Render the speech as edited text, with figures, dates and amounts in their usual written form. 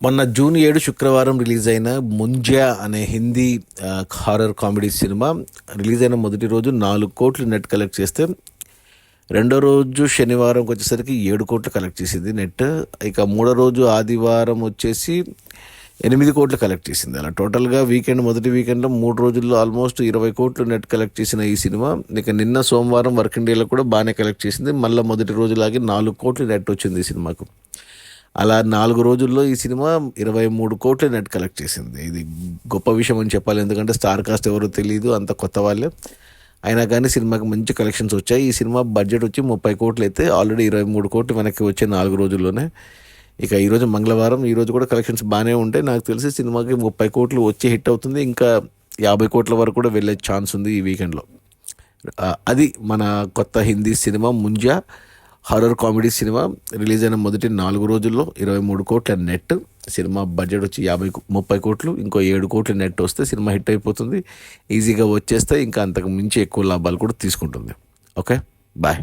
మొన్న జూన్ 7 శుక్రవారం రిలీజ్ అయిన ముంజా అనే Hindi horror comedy cinema release అయిన మొదటి రోజు 4 కోట్లు నెట్ కలెక్ట్ చేస్తే రెండో రోజు శనివారంకి వచ్చేసరికి 7 కోట్లు కలెక్ట్ చేసింది నెట్. ఇక మూడో రోజు ఆదివారం వచ్చేసి 8 కోట్లు కలెక్ట్ చేసింది. అలా టోటల్గా మొదటి వీకెండ్లో 3 రోజుల్లో ఆల్మోస్ట్ 20 కోట్లు నెట్ కలెక్ట్ చేసిన ఈ సినిమా ఇక నిన్న సోమవారం వర్కింగ్ డేలో కూడా బాగానే కలెక్ట్ చేసింది. మళ్ళీ మొదటి రోజులాగే 4 కోట్లు నెట్ వచ్చింది ఈ సినిమాకు. అలా 4 రోజుల్లో ఈ సినిమా 23 కోట్లు నెట్ కలెక్ట్ చేసింది. ఇది గొప్ప విషయం అని చెప్పాలి, ఎందుకంటే స్టార్ కాస్ట్ ఎవరో తెలియదు, అంత కొత్త వాళ్ళే. అయినా కానీ సినిమాకి మంచి కలెక్షన్స్ వచ్చాయి. ఈ సినిమా బడ్జెట్ వచ్చి 30 కోట్లు అయితే ఆల్రెడీ 23 కోట్లు వెనక్కి వచ్చే 4 రోజుల్లోనే. ఇక ఈరోజు మంగళవారం, ఈరోజు కూడా కలెక్షన్స్ బాగానే ఉంటాయి. నాకు తెలిసి సినిమాకి 30 కోట్లు వచ్చి హిట్ అవుతుంది. ఇంకా 50 కోట్ల వరకు కూడా వెళ్ళే ఛాన్స్ ఉంది ఈ వీకెండ్లో. అది మన కొత్త Hindi cinema Munjya horror comedy cinema release అయిన మొదటి 4 రోజుల్లో 23 కోట్ల నెట్. సినిమా బడ్జెట్ వచ్చి 30 కోట్లు, ఇంకో 7 కోట్ల నెట్ వస్తే సినిమా హిట్ అయిపోతుంది. ఈజీగా వచ్చేస్తే ఇంకా అంతకు మించి ఎక్కువ లాభాలు కూడా తీసుకుంటుంది. Okay, bye.